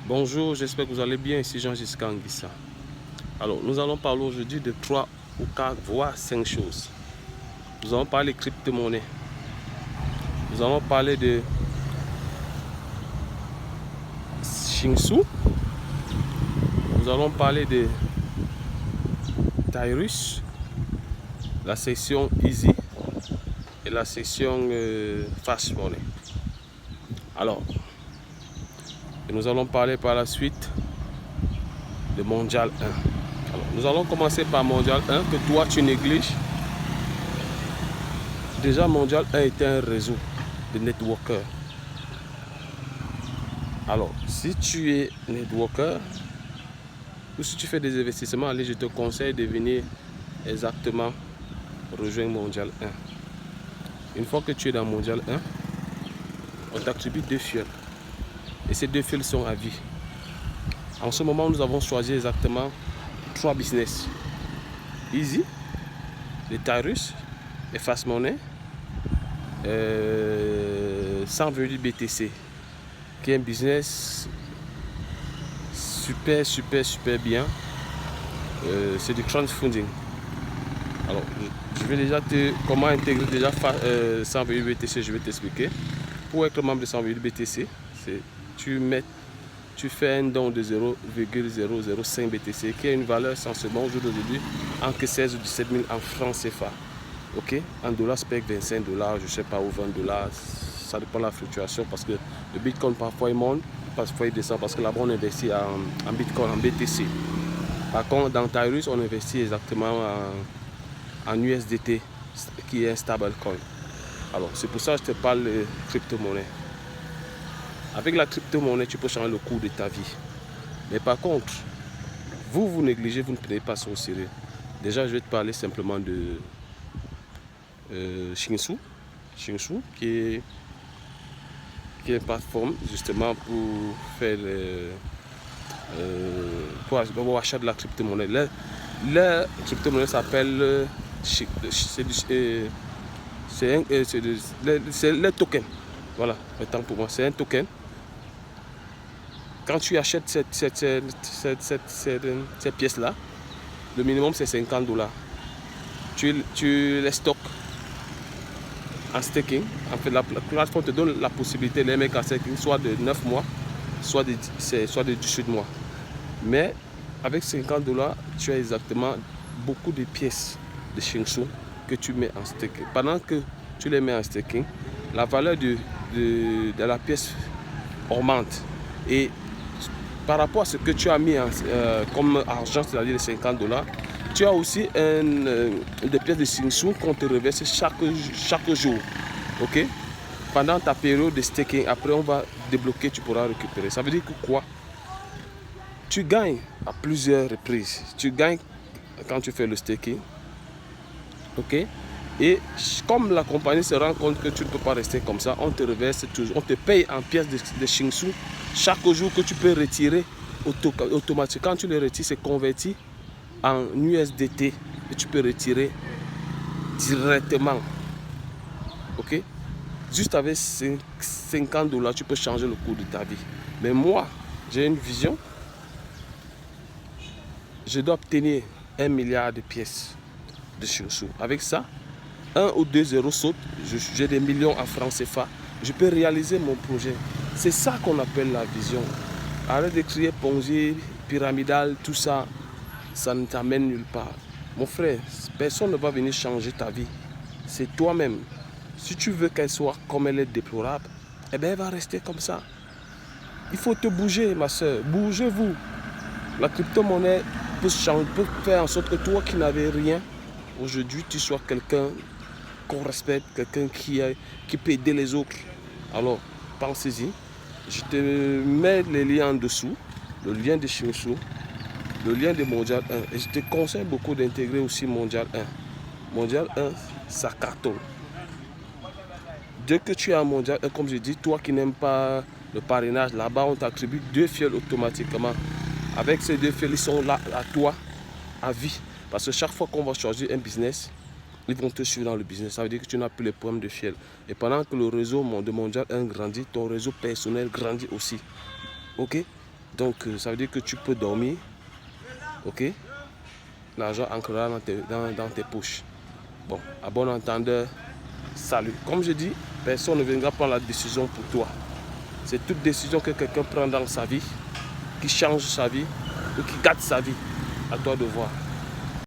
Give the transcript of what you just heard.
Bonjour, j'espère que vous allez bien. Ici Jean-Giscard Anguissa. Alors, nous allons parler aujourd'hui de 3 ou 4, voire 5 choses. Nous allons parler de crypto-monnaie. Nous allons parler de Shinsu. Nous allons parler de Tyrus, la section Easy et la section Fast Money. Alors, et nous allons parler par la suite de Mondial 1. Alors, nous allons commencer par Mondial 1 que toi tu négliges. Déjà, Mondial 1 était un réseau de networkers. Alors, si tu es networker ou si tu fais des investissements, allez, je te conseille de venir exactement rejoindre Mondial 1. Une fois que tu es dans Mondial 1, on t'attribue 2 fioles. Et ces 2 fioles sont à vie. En ce moment, nous avons choisi exactement 3 business. Easy, les Tyrus, les Fast Money, sans venir BTC, qui est un business super bien. C'est du crowdfunding. Alors, je vais déjà comment intégrer déjà 100 BTC, je vais t'expliquer. Pour être membre de 100 BTC, tu fais un don de 0,005 BTC qui a une valeur sensiblement au jour d'aujourd'hui entre 16 ou 17 000 en francs CFA. Ok, en dollars, c'est 25 $, je ne sais pas, ou 20 $. Ça dépend de la fluctuation parce que le Bitcoin parfois il monte, parfois il descend parce que là-bas on investit en Bitcoin, en BTC. Par contre, dans Tyrus, on investit exactement en USDT qui est un stablecoin. Alors, c'est pour ça que je te parle de crypto-monnaie. Avec la crypto-monnaie, tu peux changer le cours de ta vie. Mais par contre, vous négligez, vous ne prenez pas ça au sérieux. Déjà, je vais te parler simplement de Shinsu, qui est une plateforme justement pour faire pour l'achat de la crypto-monnaie. La crypto-monnaie s'appelle c'est le token. Voilà, autant pour moi, c'est un token. Quand tu achètes cette pièce-là, le minimum c'est 50 $. Tu les stockes en staking. En fait, la plateforme te donne la possibilité de les mettre en staking soit de 9 mois, soit de 18 mois. Mais avec 50 $, tu as exactement beaucoup de pièces de Shinsu que tu mets en staking. Pendant que tu les mets en staking, la valeur de la pièce augmente. Et par rapport à ce que tu as mis comme argent, c'est-à-dire les 50 $, tu as aussi des pièces de Shinsu qu'on te reverse chaque jour. Ok? Pendant ta période de staking, après on va débloquer, tu pourras récupérer. Ça veut dire que quoi? Tu gagnes à plusieurs reprises. Tu gagnes quand tu fais le staking. Ok? Et comme la compagnie se rend compte que tu ne peux pas rester comme ça, on te reverse toujours, on te paye en pièces de Shinsu chaque jour que tu peux retirer automatiquement. Quand tu le retires, c'est converti en USDT et tu peux retirer directement. Ok? Juste avec 50 $, tu peux changer le cours de ta vie. Mais moi, j'ai une vision. Je dois obtenir 1 milliard de pièces de Shinsu. Avec ça, 1 ou 2 euros sautent, j'ai des millions en francs CFA. Je peux réaliser mon projet. C'est ça qu'on appelle la vision. Arrête de crier Ponzi, pyramidal, tout ça. Ça ne t'amène nulle part. Mon frère, personne ne va venir changer ta vie. C'est toi-même. Si tu veux qu'elle soit comme elle est déplorable, eh bien elle va rester comme ça. Il faut te bouger, ma soeur. Bougez-vous. La crypto-monnaie peut faire en sorte que toi qui n'avais rien, aujourd'hui tu sois quelqu'un qu'on respecte, quelqu'un qui peut aider les autres. Alors, pensez-y. Je te mets les liens en dessous. Le lien de Shinsu, le lien de Mondial 1. Et je te conseille beaucoup d'intégrer aussi Mondial 1. Mondial 1, ça cartonne. Dès que tu es en Mondial 1, comme je dis, toi qui n'aimes pas le parrainage, là-bas on t'attribue 2 fioles automatiquement. Avec ces 2 fioles, ils sont là à toi, à vie. Parce que chaque fois qu'on va choisir un business, ils vont te suivre dans le business. Ça veut dire que tu n'as plus les problèmes de fiel. Et pendant que le réseau de Mondial 1 grandit, ton réseau personnel grandit aussi. Ok? Donc ça veut dire que tu peux dormir, ok? L'argent entrera dans tes poches. Bon, à bon entendeur, salut. Comme je dis, personne ne viendra prendre la décision pour toi. C'est toute décision que quelqu'un prend dans sa vie, qui change sa vie ou qui gâte sa vie. À toi de voir.